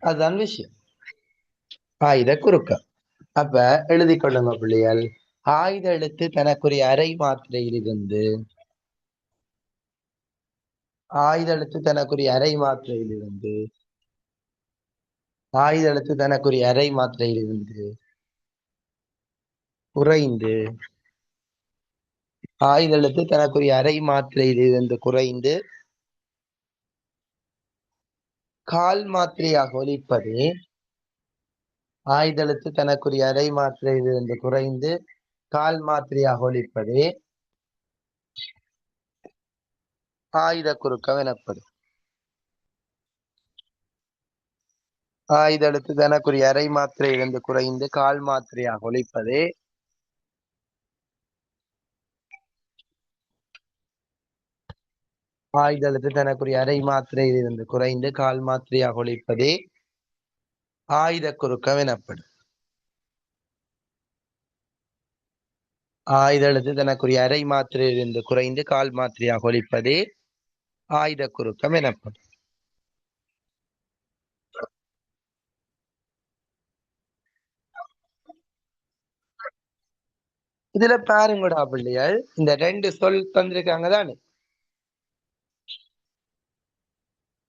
அதுதான் விஷயம். ஆயுத குறுக்கம். அப்ப எழுதி கொள்ளுங்க பிள்ளைகள். ஆயுத எழுத்து தனக்குரிய அரை மாத்திரையிலிருந்து ஆயுத எழுத்து தனக்குரிய அரை மாத்திரையிலிருந்து ஆயுத எழுத்து தனக்குரிய அரை மாத்திரையிலிருந்து குறைந்து ஆயுத எழுத்து தனக்குரிய அரை மாத்திரையிலிருந்து குறைந்து கால் மாத்திரையாக ஒலிப்பது. ஆயுத எழுத்து தனக்குரிய அரை மாத்திரையிலிருந்து குறைந்து கால் மாத்திரையாக ஒலிப்பது ஆயுத குறுக்கம் எனப்படும். ஆயுத எழுத்து தனக்குரிய அரை மாத்திரையிலிருந்து குறைந்து கால் மாத்திரையாக ஒலிப்பது ஆயுத எழுத்து தனக்குரிய அரை மாத்திரையிலிருந்து குறைந்து கால் மாத்திரையாக ஒலிப்பதே ஆயுத குறுக்கம் எனப்படும். ஆயுத எழுத்து தனக்குரிய அரை மாத்திரையிலிருந்து குறைந்து கால் மாத்திரையாக ஒலிப்பதே ஆயுத குறுக்கம் எனப்படும். இதுல பாருங்கடா பிள்ளைகள், இந்த ரெண்டு சொல் தந்திருக்காங்க தானே,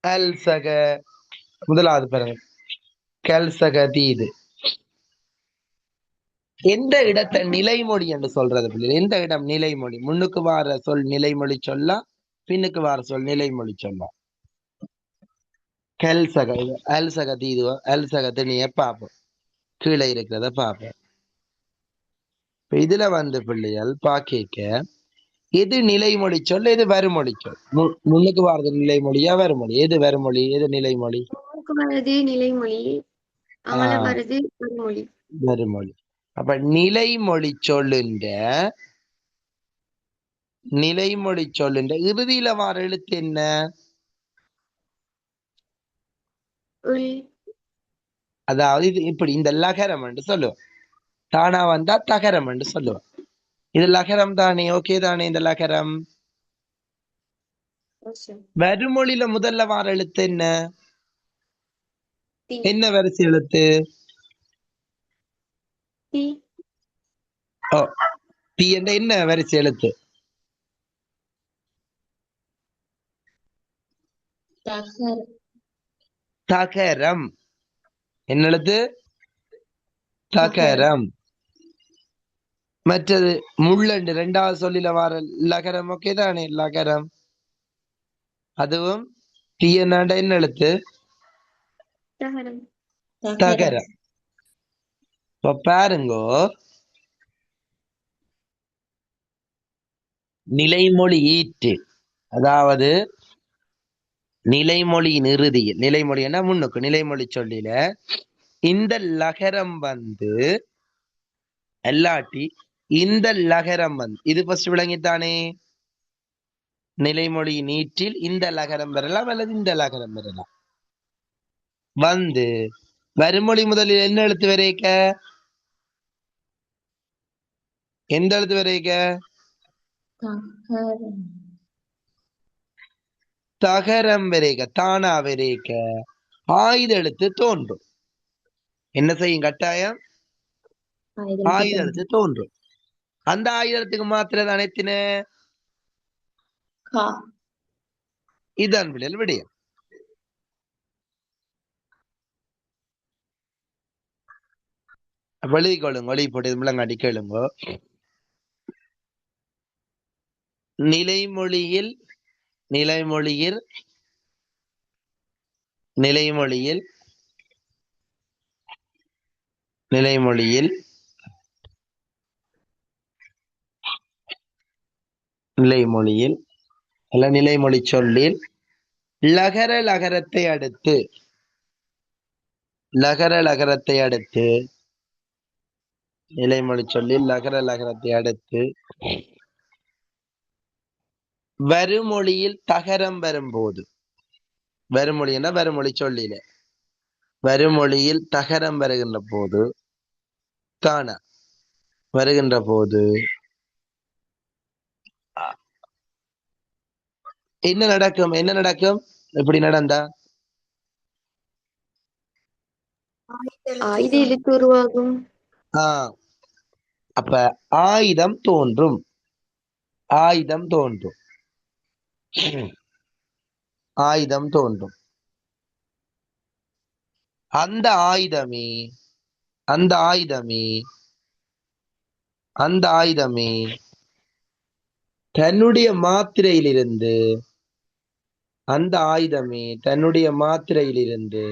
அல்சக முதலாவது பாருங்க, கல்சக தீது. எந்த இடத்தை நிலைமொழி என்று சொல்றது பிள்ளைகள்? எந்த இடம் நிலைமொழி? முன்னுக்கு வார சொல் நிலைமொழி சொல்லா, பின்னுக்கு வார சொல் நிலைமொழி சொல்லா. கல்சக அல்சக தீது, அல்சக திணிய பார்ப்போம், கீழே இருக்கிறத பார்ப்போம். இதுல வந்து பிள்ளைகள் பாக்க எது நிலைமொழி சொல், எது வருமொழி சொல்? முன்னுக்கு வாரது நிலைமொழியா வருமொழி? எது வருமொழி, எது நிலைமொழி? வருது நிலைமொழி, அமல வருது வருமொழி. வருமொழி. அப்ப நிலைமொழி சொல்லுண்ட இறுதியில வார எழுத்து என்ன? அதாவது இது இப்படி இந்த லகரம் என்று சொல்லுவோம். தானா வந்தா தகரம் என்று சொல்லுவோம். இது லகரம் தானே? ஓகே தானே? இந்த லகரம் வருமொழியில முதல்ல வார எழுத்து என்ன? என்ன வரிசை எழுத்து? தி என்ற என்ன வரிசை எழுத்து? தகரம். என்ன எழுத்து? தகரம். மற்றது முள்ளண்டு இரண்டாவது சொல்லில வார லகரம். ஓகே தானே? லகரம். அதுவும் தி என்ன எழுத்து? தகரம். இப்ப பாருங்கோ, நிலைமொழி ஈற்று, அதாவது நிலைமொழியின் இறுதியில், நிலைமொழி என்ன முன்னுக்கு நிலைமொழி சொல்லில இந்த லகரம் வந்து எல்லாட்டி இந்த லகரம் வந்து இது ஃபர்ஸ்ட் விளங்கித்தானே? நிலைமொழி நீற்றில் இந்த லகரம் பெறலாம் அல்லது இந்த லகரம் பெறலாம். வந்து வருமொழி முதலில் என்ன எழுத்து வரைக்க? எந்த எழுத்து வரைக்க? தகரம் வரைக்க. தானா வரைக்க ஆயுத எழுத்து தோன்றும். என்ன செய்யும்? கட்டாயம் ஆயுத எழுத்து தோன்றும். அந்த ஆயுத எழுத்துக்கு மாத்திரம் அனைத்தின இதான் விடல் விடயம். வெளிக்கொள்ளுங்க, வெளி போட்டு முழங்காட்டி கேளுங்க. நிலைமொழியில் நிலைமொழியில் நிலைமொழியில் நிலைமொழியில் நிலைமொழியில் அல்ல நிலைமொழி சொல்லில் லகர லகரத்தை அடுத்து நிலைமொழி சொல்லில் லகர லகரத்தை அடுத்து வருமொழியில் தகரம் வரும்போது, வருமொழின்னா வருமொழி சொல்லில, வருமொழியில் தகரம் வருகின்ற போது, காண வருகின்ற போது என்ன நடக்கும்? என்ன நடக்கும்? இப்படி நடந்தா ஆயுத எழுத்து உருவாகும். அப்ப ஆயுதம் தோன்றும், ஆயுதம் தோன்றும், ஆயுதம் தோன்றும். அந்த ஆயுதமே அந்த ஆயுதமே அந்த ஆயுதமே தன்னுடைய மாத்திரையிலிருந்து, அந்த ஆயுதமே தன்னுடைய மாத்திரையிலிருந்து,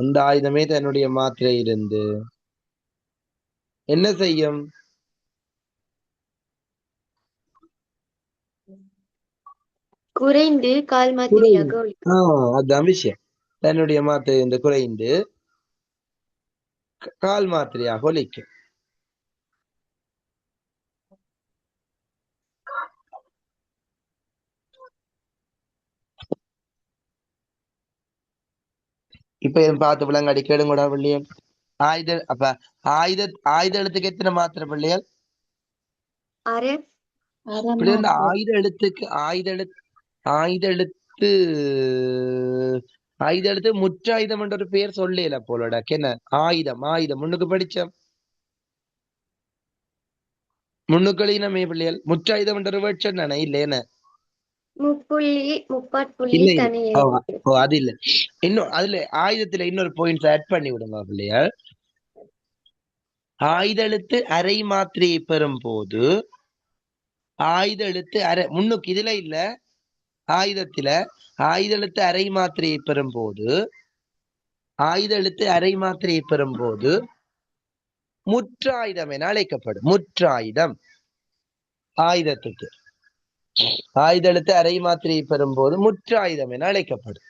அந்த ஆயுதமே தன்னுடைய மாத்திரையிலிருந்து என்ன செய்யும்? குறைந்து கால் மாத்திரையாக ஒலிக்கும். அதுதான் விஷயம். தன்னுடைய மாத்திரை இந்த குறைந்து கால் மாத்திரையாக ஒலிக்கும். இப்ப பார்த்து விளங்காடி கேளுங்கூடா பிள்ளைகள். அப்ப ஆயுத ஆயுத எழுத்துக்கு எத்தனை மாத்திரை பிள்ளைகள்? அரை. இந்த ஆயுத எழுத்துக்கு ஆயுத எழுத்து ஆயுத எழுத்து ஆயுத எழுத்து முற்றாயுதம் என்ற ஒரு பேர் சொல்லல போலடா. என்ன ஆயுதம்? ஆயுதம் முன்னுக்கு படிச்சோம், முன்னுக்களினமே பிள்ளைகள். முற்றாயுதம் என்ற ஒரு வேர்ட் சொன்னானே இல்ல என்ன? முப்புள்ளி முப்பாட்புள்ளி இல்ல தனி அது இல்ல. இன்னும் அதுல ஆயுதத்துல இன்னொரு பாயிண்ட்ஸ் ஆட் பண்ணி விடுங்க பிள்ளைகள். ஆயுத எழுத்து அரை மாத்திரையை பெறும் போது, ஆயுத எழுத்து அரை முன்னுக்கு இதுல இல்ல, ஆயுதத்துல ஆயுத எழுத்து அரை மாத்திரையை பெறும் போது, ஆயுத எழுத்து அரை மாத்திரையை பெறும் போது முற்றாயுதம் என அழைக்கப்படும். முற்றாயுதம் ஆயுதத்துக்கு ஆயுத எழுத்து அரை மாத்திரையை பெறும் போது முற்றாயுதம் என அழைக்கப்படும்.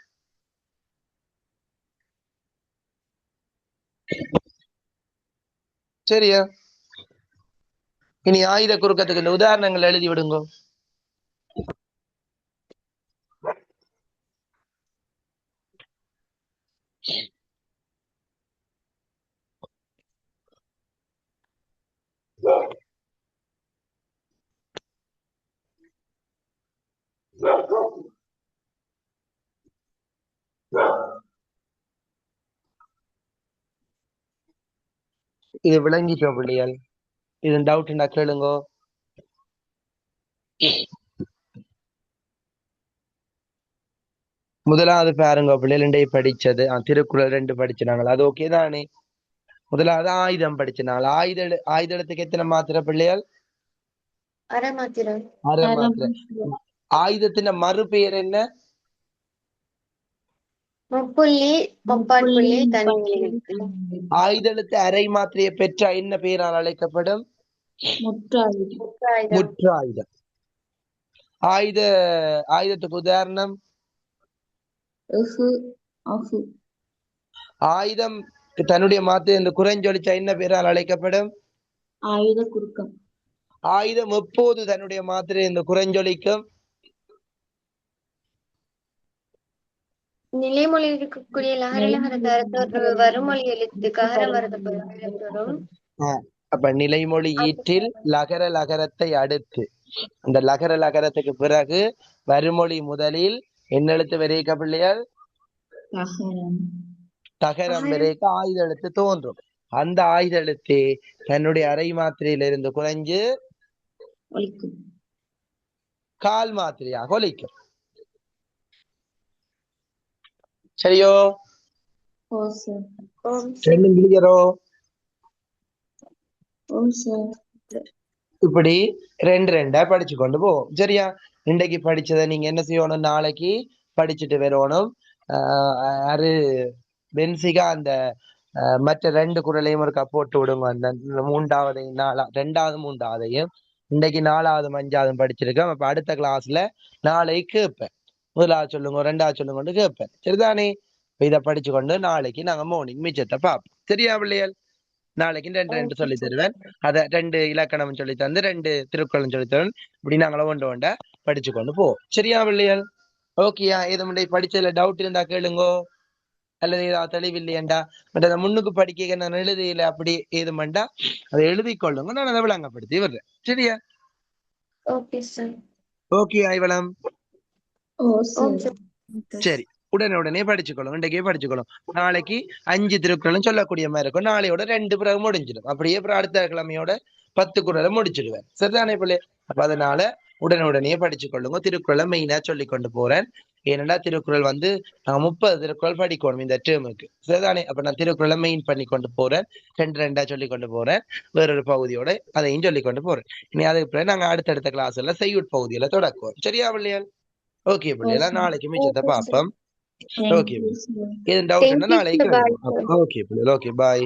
சரியா? இனி ஆயுத குறுக்கத்துக்கு இந்த உதாரணங்கள் எழுதி விடுங்க. இது விளங்கிட்டோம் பிள்ளைகள்? இது டவுட்னா கேளுங்க. முதலாவது பாருங்க பிள்ளைகள் படிச்சது திருக்குறள் 2 படிச்சினாங்களா? அது ஓகே தானே? முதலாவது ஆயுதம் படிச்சினாங்க. ஆயுத எழுத்துக்கு எத்தனை மாத்திரை பிள்ளைகள்? அரை மாத்திரை. அரை மாத்திரை. ஆயுதத்தின் மறு பெயர் என்ன? முப்புள்ளி முப்பாட்புள்ளி தனி எழுத்து. ஆயுத எழுத்து அரை மாத்திரையை பெற்ற என்ன பெயரால் அழைக்கப்படும்? முற்றாயுதம். முற்றாயுதம். ஆயுதத்துக்கு உதாரணம்? ஆயுதம் தன்னுடைய மாத்திரை இந்த குறைஞ்சொலிச்ச என்ன பெயரால் அழைக்கப்படும்? ஆயுத குறுக்கம். ஆயுதம் எப்போது தன்னுடைய மாத்திரை இந்த குறைஞ்சொலிக்கும்? நிலைமொழி இருக்கக்கூடிய லகர வருமொழி எழுத்து ககரம் வரது. அப்ப நிலைமொழி ஈற்றில் லகர லகரத்தை அடுத்து, அந்த லகர லகரத்துக்கு பிறகு வருமொழி முதலில் என்ன எழுத்து வரைக்க பிள்ளைகள்? தகரம் வரைக்க ஆயுத எழுத்து தோன்றும். அந்த ஆயுத எழுத்து தன்னுடைய அரை மாத்திரையிலிருந்து குறைஞ்சு கால் மாத்திரையாக ஒலிக்கும். சரியோ? கிளியரோ? இப்படி 2 படிச்சு கொண்டு போவோம். சரியா? இன்றைக்கு படிச்சதை நீங்க என்ன செய்யணும்? நாளைக்கு படிச்சுட்டு வரணும். அது பென்சிகா அந்த மற்ற 2 குறளையும் ஒரு போட்டு விடுங்க. அந்த 3வது 2வது 3வதையும் இன்றைக்கு 4வது 5வது படிச்சிருக்கேன். அப்ப அடுத்த கிளாஸ்ல நாளைக்கு கேட்பேன். 1வது சொல்லுங்க, 2வது சொல்லுங்க கேட்பேன். சரிதானே? இதை படிச்சு கொண்டு நாளைக்கு நாங்க மார்னிங் மிச்சத்தை பார்ப்போம். சரியா பிள்ளைகள்? நாளைக்கு ரெண்டு ரெண்டு ஓகே சொல்லி சார். தருவேன். அதை 2 இலக்கணம் சொல்லி தந்து 2 திருக்குறளும் சொல்லி தருவேன். இப்படி நாங்களும் ஒன்று ஒண்டா படிச்சு கொண்டு போ. சரியா பிள்ளைகள்? ஓகேயா? ஏதோ படிச்சதுல டவுட் இருந்தா கேளுங்கோ, அல்லது ஏதாவது தெளிவில்லையண்டா பட் அதை முன்னுக்கு படிக்க நான் எழுதியில அப்படி ஏதுமண்டா அதை எழுதி கொள்ளுங்க, நான் அதை விளங்கப்படுத்தி விடுறேன். சரியா? Okay sir. ஓகே ஐவளம். ஓ ஓம் சரி. சார். சரி, உடனே படிச்சுக்கொள்ளும், இன்றைக்கே படிச்சுக்கொள்ளும். நாளைக்கு 5 திருக்குறளும் சொல்லக்கூடிய மாதிரி இருக்கும். நாளையோட 2 பிறகு முடிஞ்சிடும். அப்படியே அப்புறம் அடுத்த கிழமையோட 10 குறளை முடிச்சிடுவேன். சரிதானே பிள்ளை? அப்ப அதனால உடனே படிச்சுக்கொள்ளுங்க. திருக்குறளை மெயினா சொல்லி கொண்டு போறேன். ஏனென்றா திருக்குறள் நான் 30 திருக்குறள் படிக்கணும் இந்த டேர்முக்கு. சரிதானே? அப்ப நான் திருக்குறளை மெயின் பண்ணி கொண்டு போறேன். 2 சொல்லி கொண்டு போறேன். வேறொரு பகுதியோட அதையும் சொல்லி கொண்டு போறேன். இனி அதுக்கு பிறகு நாங்க அடுத்தடுத்த கிளாஸ்ல செய்யுட் பகுதியில தொடக்குவோம். சரியா பிள்ளைகள்? ஓகே ஓ பிள்ளைகளா, சரி. நாளைக்கு மிச்சத்தை ஓகே சார். பார்ப்போம். Thank ஓகே you, பிள்ளை, sir. ஏதும் டவுட் Thank இருந்தா you நாளைக்கு sir. Bye கேளுங்க. sir. ஓகே பிள்ளை, ஓகே பாய்.